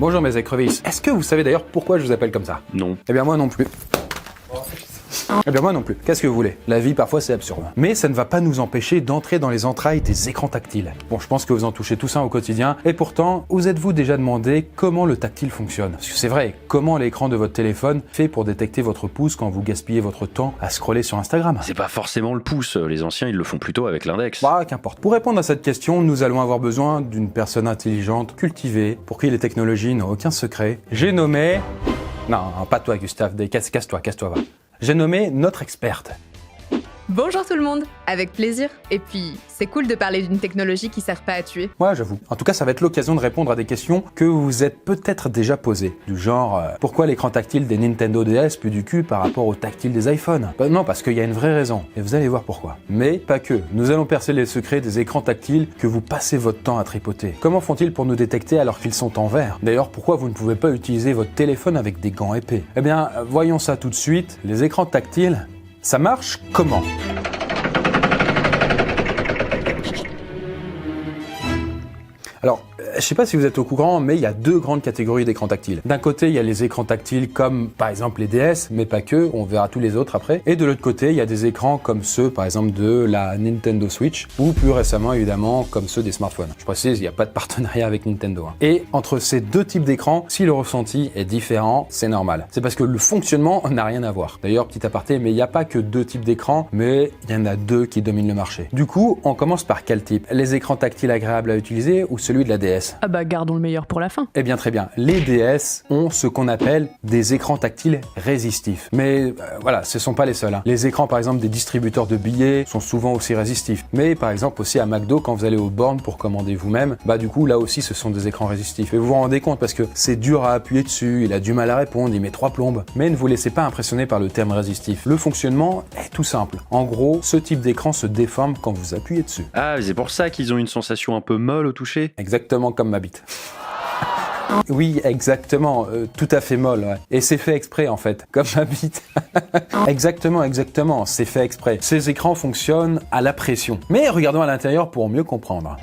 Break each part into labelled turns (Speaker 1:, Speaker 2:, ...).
Speaker 1: Bonjour mes écrevisses. Est-ce que vous savez d'ailleurs pourquoi je vous appelle comme ça?
Speaker 2: Non.
Speaker 1: Eh bien moi non plus. Eh bien moi non plus. Qu'est-ce que vous voulez? La vie parfois c'est absurde. Mais ça ne va pas nous empêcher d'entrer dans les entrailles des écrans tactiles. Bon, je pense que vous en touchez tous un au quotidien. Et pourtant, vous êtes-vous déjà demandé comment le tactile fonctionne? Parce que c'est vrai, comment l'écran de votre téléphone fait pour détecter votre pouce quand vous gaspillez votre temps à scroller sur Instagram?
Speaker 2: C'est pas forcément le pouce, les anciens ils le font plutôt avec l'index.
Speaker 1: Bah, qu'importe. Pour répondre à cette question, nous allons avoir besoin d'une personne intelligente, cultivée, pour qui les technologies n'ont aucun secret. J'ai nommé... Non, pas toi Gustave, casse-toi, va. J'ai nommé notre experte.
Speaker 3: Bonjour tout le monde, avec plaisir. Et puis, c'est cool de parler d'une technologie qui sert pas à tuer.
Speaker 1: Ouais, j'avoue. En tout cas, ça va être l'occasion de répondre à des questions que vous vous êtes peut-être déjà posées. Du genre, pourquoi l'écran tactile des Nintendo DS pue du cul par rapport au tactile des iPhones? Non, parce qu'il y a une vraie raison. Et vous allez voir pourquoi. Mais pas que. Nous allons percer les secrets des écrans tactiles que vous passez votre temps à tripoter. Comment font-ils pour nous détecter alors qu'ils sont en verre? D'ailleurs, pourquoi vous ne pouvez pas utiliser votre téléphone avec des gants épais? Eh bien, voyons ça tout de suite. Les écrans tactiles, ça marche comment? Alors, je sais pas si vous êtes au courant, mais il y a deux grandes catégories d'écrans tactiles. D'un côté, il y a les écrans tactiles comme par exemple les DS, mais pas que, on verra tous les autres après. Et de l'autre côté, il y a des écrans comme ceux par exemple de la Nintendo Switch, ou plus récemment évidemment comme ceux des smartphones. Je précise, il n'y a pas de partenariat avec Nintendo. Et entre ces deux types d'écrans, si le ressenti est différent, c'est normal. C'est parce que le fonctionnement n'a rien à voir. D'ailleurs, petit aparté, mais il n'y a pas que deux types d'écrans, mais il y en a deux qui dominent le marché. Du coup, on commence par quel type? Les écrans tactiles agréables à utiliser ou celui de la DS?
Speaker 4: Ah bah gardons le meilleur pour la fin.
Speaker 1: Eh bien très bien, les DS ont ce qu'on appelle des écrans tactiles résistifs. Mais voilà, ce sont pas les seuls. Les écrans par exemple des distributeurs de billets sont souvent aussi résistifs. Mais par exemple aussi à McDo, quand vous allez aux bornes pour commander vous-même, bah du coup là aussi ce sont des écrans résistifs. Et vous vous rendez compte parce que c'est dur à appuyer dessus, il a du mal à répondre, il met 3 plombes. Mais ne vous laissez pas impressionner par le terme résistif. Le fonctionnement est tout simple. En gros, ce type d'écran se déforme quand vous appuyez dessus.
Speaker 2: Ah, c'est pour ça qu'ils ont une sensation un peu molle au toucher?
Speaker 1: Exactement comme ma bite. Oui, exactement, tout à fait molle, ouais. Et c'est fait exprès en fait, comme ma bite. Exactement, c'est fait exprès. Ces écrans fonctionnent à la pression. Mais regardons à l'intérieur pour mieux comprendre.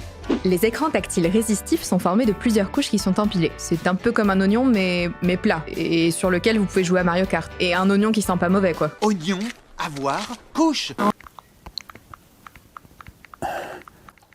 Speaker 3: Les écrans tactiles résistifs sont formés de plusieurs couches qui sont empilées. C'est un peu comme un oignon, mais plat, et sur lequel vous pouvez jouer à Mario Kart. Et un oignon qui sent pas mauvais, quoi.
Speaker 5: Oignon, avoir, couche.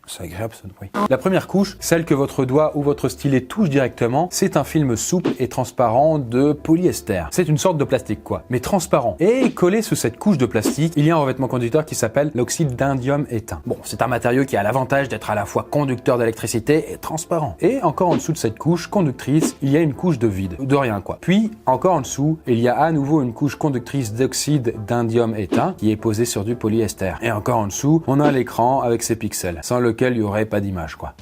Speaker 1: C'est agréable ce bruit. La première couche, celle que votre doigt ou votre stylet touche directement, c'est un film souple et transparent de polyester. C'est une sorte de plastique quoi, mais transparent. Et collé sous cette couche de plastique, il y a un revêtement conducteur qui s'appelle l'oxyde d'indium éteint. Bon, c'est un matériau qui a l'avantage d'être à la fois conducteur d'électricité et transparent. Et encore en dessous de cette couche conductrice, il y a une couche de vide, de rien quoi. Puis, encore en dessous, il y a à nouveau une couche conductrice d'oxyde d'indium éteint qui est posée sur du polyester. Et encore en dessous, on a l'écran avec ses pixels, sans lequel il n'y aurait pas d'image quoi.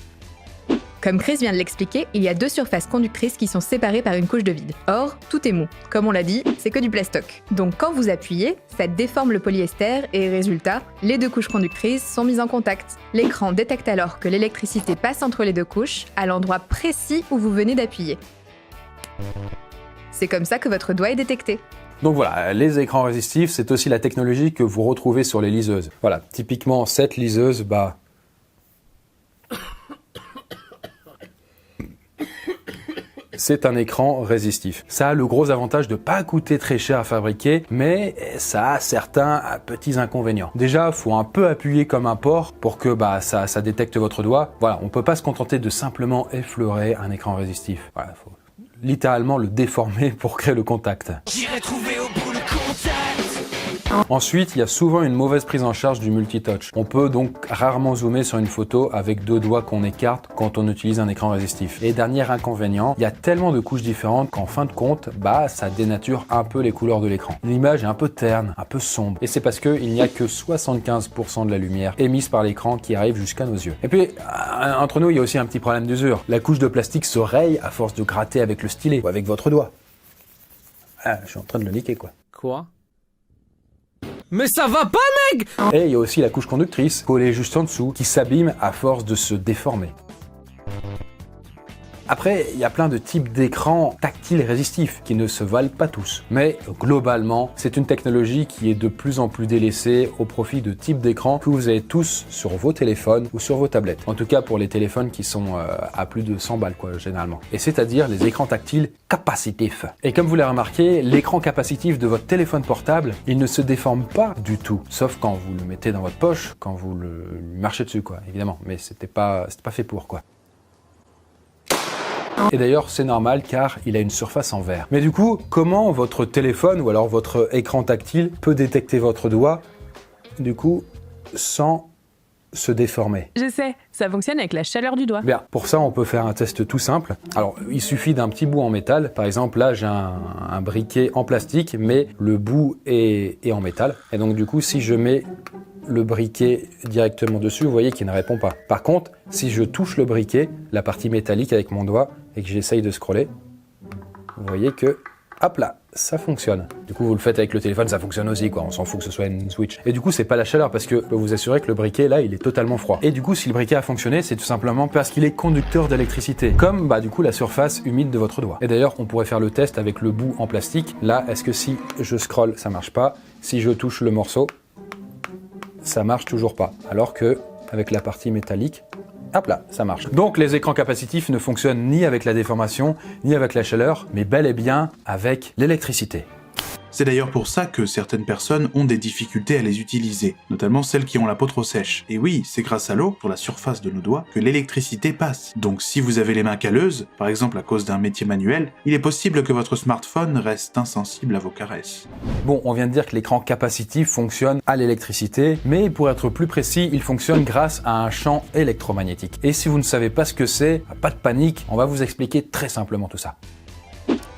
Speaker 3: Comme Chris vient de l'expliquer, il y a deux surfaces conductrices qui sont séparées par une couche de vide. Or, tout est mou. Comme on l'a dit, c'est que du plastoc. Donc quand vous appuyez, ça déforme le polyester et résultat, les deux couches conductrices sont mises en contact. L'écran détecte alors que l'électricité passe entre les deux couches, à l'endroit précis où vous venez d'appuyer. C'est comme ça que votre doigt est détecté.
Speaker 1: Donc voilà, les écrans résistifs, c'est aussi la technologie que vous retrouvez sur les liseuses. Voilà, typiquement cette liseuse, bah... c'est un écran résistif. Ça a le gros avantage de pas coûter très cher à fabriquer, mais ça a certains petits inconvénients. Déjà, faut un peu appuyer comme un porc pour que ça détecte votre doigt. Voilà, on peut pas se contenter de simplement effleurer un écran résistif. Voilà, faut littéralement le déformer pour créer le contact.
Speaker 5: J'irai trouver au bout le contact.
Speaker 1: Ensuite, il y a souvent une mauvaise prise en charge du multitouch. On peut donc rarement zoomer sur une photo avec deux doigts qu'on écarte quand on utilise un écran résistif. Et dernier inconvénient, il y a tellement de couches différentes qu'en fin de compte, ça dénature un peu les couleurs de l'écran. L'image est un peu terne, un peu sombre. Et c'est parce qu'il n'y a que 75% de la lumière émise par l'écran qui arrive jusqu'à nos yeux. Et puis, entre nous, il y a aussi un petit problème d'usure. La couche de plastique se raye à force de gratter avec le stylet ou avec votre doigt. Ah, je suis en train de le niquer quoi.
Speaker 6: Quoi? Mais ça va pas, mec!
Speaker 1: Et il y a aussi la couche conductrice, collée juste en dessous, qui s'abîme à force de se déformer. Après, il y a plein de types d'écrans tactiles résistifs qui ne se valent pas tous. Mais globalement, c'est une technologie qui est de plus en plus délaissée au profit de types d'écrans que vous avez tous sur vos téléphones ou sur vos tablettes. En tout cas pour les téléphones qui sont à plus de 100 balles quoi, généralement. Et c'est-à-dire les écrans tactiles capacitifs. Et comme vous l'avez remarqué, l'écran capacitif de votre téléphone portable, il ne se déforme pas du tout. Sauf quand vous le mettez dans votre poche, quand vous le marchez dessus quoi, évidemment. Mais c'était pas fait pour quoi. Et d'ailleurs, c'est normal car il a une surface en verre. Mais du coup, comment votre téléphone ou alors votre écran tactile peut détecter votre doigt, du coup, sans se déformer?
Speaker 4: Je sais, ça fonctionne avec la chaleur du doigt.
Speaker 1: Bien, pour ça, on peut faire un test tout simple. Alors, il suffit d'un petit bout en métal. Par exemple, là, j'ai un briquet en plastique, mais le bout est en métal. Et donc, du coup, si je mets le briquet directement dessus, vous voyez qu'il ne répond pas. Par contre, si je touche le briquet, la partie métallique avec mon doigt, et que j'essaye de scroller, vous voyez que, hop là, ça fonctionne. Du coup, vous le faites avec le téléphone, ça fonctionne aussi, quoi. On s'en fout que ce soit une Switch. Et du coup, c'est pas la chaleur, parce que je peux vous assurer que le briquet, là, il est totalement froid. Et du coup, si le briquet a fonctionné, c'est tout simplement parce qu'il est conducteur d'électricité. Comme, du coup, la surface humide de votre doigt. Et d'ailleurs, on pourrait faire le test avec le bout en plastique. Là, est-ce que si je scrolle, ça marche pas? Si je touche le morceau, ça marche toujours pas. Alors que, avec la partie métallique, hop là, ça marche. Donc les écrans capacitifs ne fonctionnent ni avec la déformation, ni avec la chaleur, mais bel et bien avec l'électricité.
Speaker 7: C'est d'ailleurs pour ça que certaines personnes ont des difficultés à les utiliser, notamment celles qui ont la peau trop sèche. Et oui, c'est grâce à l'eau, sur la surface de nos doigts, que l'électricité passe. Donc si vous avez les mains calleuses, par exemple à cause d'un métier manuel, il est possible que votre smartphone reste insensible à vos caresses.
Speaker 1: Bon, on vient de dire que l'écran capacitif fonctionne à l'électricité, mais pour être plus précis, il fonctionne grâce à un champ électromagnétique. Et si vous ne savez pas ce que c'est, pas de panique, on va vous expliquer très simplement tout ça.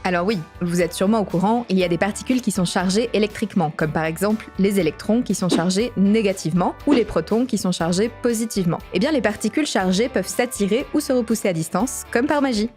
Speaker 3: Alors oui, vous êtes sûrement au courant, il y a des particules qui sont chargées électriquement, comme par exemple les électrons qui sont chargés négativement ou les protons qui sont chargés positivement. Eh bien les particules chargées peuvent s'attirer ou se repousser à distance, comme par magie.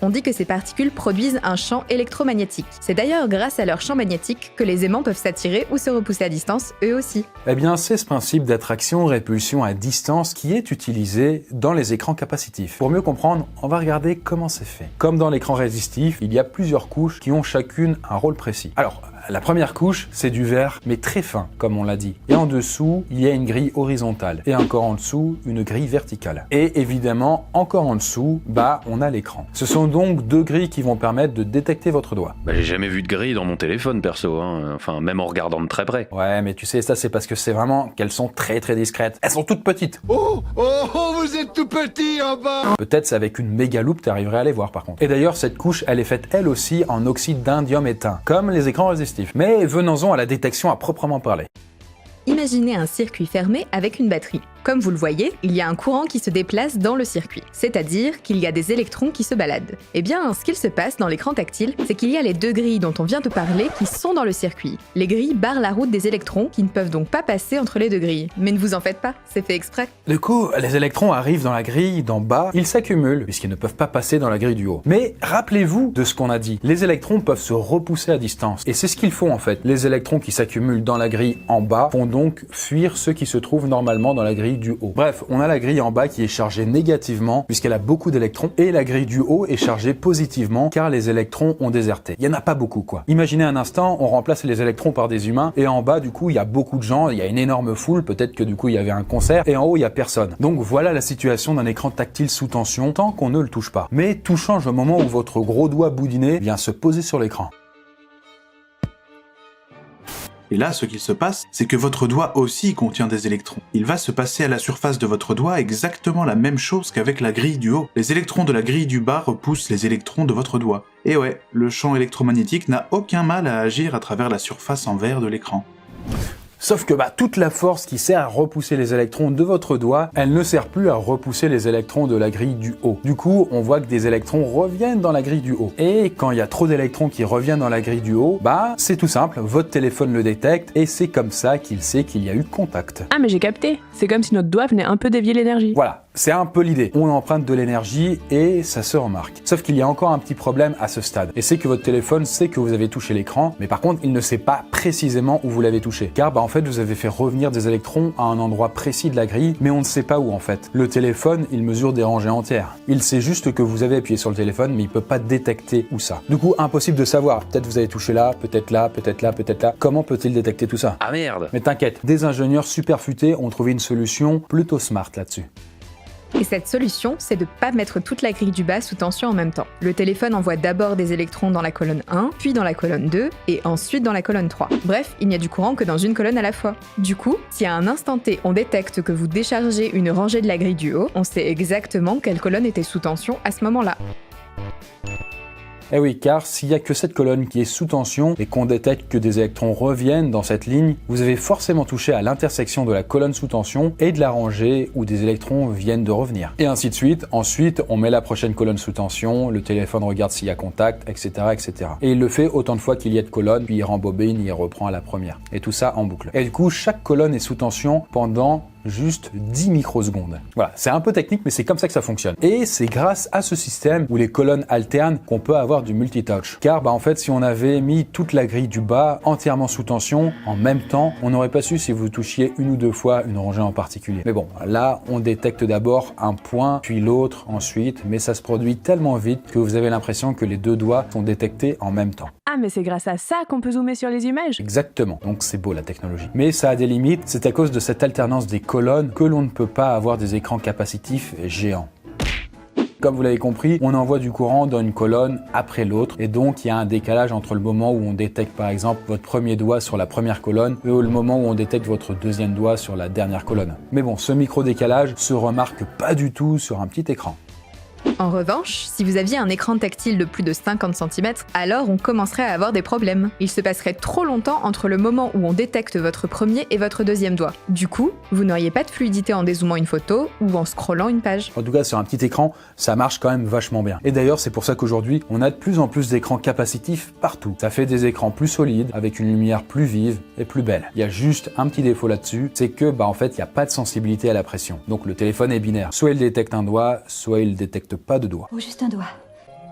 Speaker 3: On dit que ces particules produisent un champ électromagnétique. C'est d'ailleurs grâce à leur champ magnétique que les aimants peuvent s'attirer ou se repousser à distance, eux aussi.
Speaker 1: Eh bien, c'est ce principe d'attraction-répulsion à distance qui est utilisé dans les écrans capacitifs. Pour mieux comprendre, on va regarder comment c'est fait. Comme dans l'écran résistif, il y a plusieurs couches qui ont chacune un rôle précis. Alors, la première couche, c'est du verre, mais très fin, comme on l'a dit. Et en dessous, il y a une grille horizontale. Et encore en dessous, une grille verticale. Et évidemment, encore en dessous, on a l'écran. Ce sont donc deux grilles qui vont permettre de détecter votre doigt.
Speaker 2: J'ai jamais vu de grille dans mon téléphone, perso, hein. Enfin, même en regardant de très près.
Speaker 1: Ouais, mais tu sais, ça c'est parce que c'est vraiment qu'elles sont très très discrètes. Elles sont toutes petites.
Speaker 5: Oh, vous êtes tout petit en bas.
Speaker 1: Peut-être c'est avec une méga loupe, tu arriverais à les voir par contre. Et d'ailleurs, cette couche, elle est faite elle aussi en oxyde d'indium éteint, comme les écrans résistifs. Mais venons-en à la détection à proprement parler.
Speaker 3: Imaginez un circuit fermé avec une batterie. Comme vous le voyez, il y a un courant qui se déplace dans le circuit, c'est-à-dire qu'il y a des électrons qui se baladent. Eh bien, ce qu'il se passe dans l'écran tactile, c'est qu'il y a les deux grilles dont on vient de parler qui sont dans le circuit. Les grilles barrent la route des électrons qui ne peuvent donc pas passer entre les deux grilles. Mais ne vous en faites pas, c'est fait exprès.
Speaker 1: Du coup, les électrons arrivent dans la grille d'en bas, ils s'accumulent, puisqu'ils ne peuvent pas passer dans la grille du haut. Mais rappelez-vous de ce qu'on a dit, les électrons peuvent se repousser à distance. Et c'est ce qu'ils font en fait. Les électrons qui s'accumulent dans la grille en bas font donc fuir ceux qui se trouvent normalement dans la grille du haut. Bref, on a la grille en bas qui est chargée négativement puisqu'elle a beaucoup d'électrons et la grille du haut est chargée positivement car les électrons ont déserté. Il y en a pas beaucoup quoi. Imaginez un instant, on remplace les électrons par des humains et en bas du coup il y a beaucoup de gens, il y a une énorme foule, peut-être que du coup il y avait un concert et en haut il y a personne. Donc voilà la situation d'un écran tactile sous tension tant qu'on ne le touche pas. Mais tout change au moment où votre gros doigt boudiné vient se poser sur l'écran.
Speaker 7: Et là, ce qu'il se passe, c'est que votre doigt aussi contient des électrons. Il va se passer à la surface de votre doigt exactement la même chose qu'avec la grille du haut. Les électrons de la grille du bas repoussent les électrons de votre doigt. Et ouais, le champ électromagnétique n'a aucun mal à agir à travers la surface en verre de l'écran.
Speaker 1: Sauf que toute la force qui sert à repousser les électrons de votre doigt, elle ne sert plus à repousser les électrons de la grille du haut. Du coup, on voit que des électrons reviennent dans la grille du haut. Et quand il y a trop d'électrons qui reviennent dans la grille du haut, c'est tout simple, votre téléphone le détecte et c'est comme ça qu'il sait qu'il y a eu contact.
Speaker 4: Ah mais j'ai capté, c'est comme si notre doigt venait un peu dévier l'énergie.
Speaker 1: Voilà. C'est un peu l'idée. On emprunte de l'énergie et ça se remarque. Sauf qu'il y a encore un petit problème à ce stade. Et c'est que votre téléphone sait que vous avez touché l'écran, mais par contre, il ne sait pas précisément où vous l'avez touché. Car en fait, vous avez fait revenir des électrons à un endroit précis de la grille, mais on ne sait pas où en fait. Le téléphone, il mesure des rangées entières. Il sait juste que vous avez appuyé sur le téléphone, mais il peut pas détecter où ça. Du coup, impossible de savoir. Peut-être vous avez touché là, peut-être là, peut-être là, peut-être là. Comment peut-il détecter tout ça?
Speaker 2: Ah merde!
Speaker 1: Mais t'inquiète, des ingénieurs super futés ont trouvé une solution plutôt smart là-dessus.
Speaker 3: Et cette solution, c'est de ne pas mettre toute la grille du bas sous tension en même temps. Le téléphone envoie d'abord des électrons dans la colonne 1, puis dans la colonne 2, et ensuite dans la colonne 3. Bref, il n'y a du courant que dans une colonne à la fois. Du coup, si à un instant T, on détecte que vous déchargez une rangée de la grille du haut, on sait exactement quelle colonne était sous tension à ce moment-là.
Speaker 1: Eh oui, car s'il n'y a que cette colonne qui est sous tension et qu'on détecte que des électrons reviennent dans cette ligne, vous avez forcément touché à l'intersection de la colonne sous tension et de la rangée où des électrons viennent de revenir. Et ainsi de suite. Ensuite, on met la prochaine colonne sous tension, le téléphone regarde s'il y a contact, etc., etc. Et il le fait autant de fois qu'il y a de colonnes, puis il rembobine, il reprend à la première. Et tout ça en boucle. Et du coup, chaque colonne est sous tension pendant juste 10 microsecondes. Voilà, c'est un peu technique, mais c'est comme ça que ça fonctionne. Et c'est grâce à ce système où les colonnes alternent qu'on peut avoir du multitouch. Car en fait, si on avait mis toute la grille du bas entièrement sous tension en même temps, on n'aurait pas su si vous touchiez une ou deux fois une rangée en particulier. Mais bon, là, on détecte d'abord un point, puis l'autre ensuite, mais ça se produit tellement vite que vous avez l'impression que les deux doigts sont détectés en même temps.
Speaker 4: Ah, mais c'est grâce à ça qu'on peut zoomer sur les images.
Speaker 1: Exactement, donc c'est beau la technologie. Mais ça a des limites, c'est à cause de cette alternance des colonnes que l'on ne peut pas avoir des écrans capacitifs géants. Comme vous l'avez compris, on envoie du courant dans une colonne après l'autre et donc il y a un décalage entre le moment où on détecte par exemple votre premier doigt sur la première colonne et le moment où on détecte votre deuxième doigt sur la dernière colonne. Mais bon, ce micro-décalage se remarque pas du tout sur un petit écran.
Speaker 3: En revanche, si vous aviez un écran tactile de plus de 50 cm, alors on commencerait à avoir des problèmes. Il se passerait trop longtemps entre le moment où on détecte votre premier et votre deuxième doigt. Du coup, vous n'auriez pas de fluidité en dézoomant une photo ou en scrollant une page.
Speaker 1: En tout cas, sur un petit écran, ça marche quand même vachement bien. Et d'ailleurs, c'est pour ça qu'aujourd'hui, on a de plus en plus d'écrans capacitifs partout. Ça fait des écrans plus solides, avec une lumière plus vive et plus belle. Il y a juste un petit défaut là-dessus, c'est que en fait, il n'y a pas de sensibilité à la pression. Donc le téléphone est binaire. Soit il détecte un doigt, soit il détecte pas de doigt.
Speaker 8: Ou juste un doigt.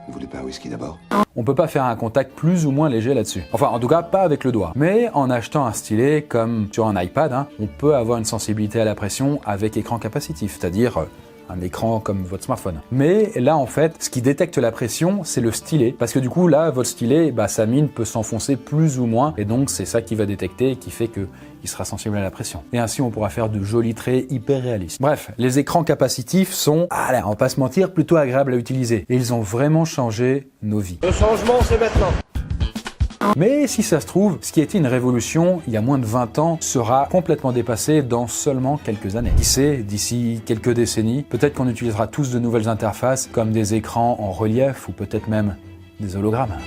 Speaker 5: Vous voulez pas un whisky d'abord?
Speaker 1: On peut pas faire un contact plus ou moins léger là-dessus. Enfin, en tout cas, pas avec le doigt. Mais en achetant un stylet comme sur un iPad, on peut avoir une sensibilité à la pression avec écran capacitif, c'est-à-dire un écran comme votre smartphone. Mais là, en fait, ce qui détecte la pression, c'est le stylet. Parce que du coup, là, votre stylet, sa mine peut s'enfoncer plus ou moins. Et donc, c'est ça qui va détecter et qui fait qu'il sera sensible à la pression. Et ainsi, on pourra faire de jolis traits hyper réalistes. Bref, les écrans capacitifs sont, allez, on va pas se mentir, plutôt agréables à utiliser. Et ils ont vraiment changé nos vies.
Speaker 6: Le changement, c'est maintenant.
Speaker 1: Mais si ça se trouve, ce qui était une révolution il y a moins de 20 ans sera complètement dépassé dans seulement quelques années. Qui sait, d'ici quelques décennies, peut-être qu'on utilisera tous de nouvelles interfaces comme des écrans en relief ou peut-être même des hologrammes.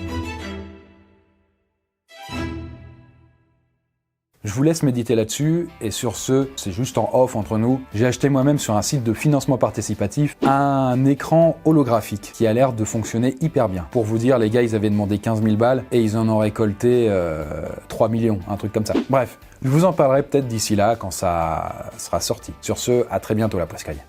Speaker 1: Je vous laisse méditer là-dessus et sur ce, c'est juste en off entre nous, j'ai acheté moi-même sur un site de financement participatif un écran holographique qui a l'air de fonctionner hyper bien. Pour vous dire, les gars, ils avaient demandé 15 000 balles et ils en ont récolté 3 millions, un truc comme ça. Bref, je vous en parlerai peut-être d'ici là quand ça sera sorti. Sur ce, à très bientôt la Prescaille.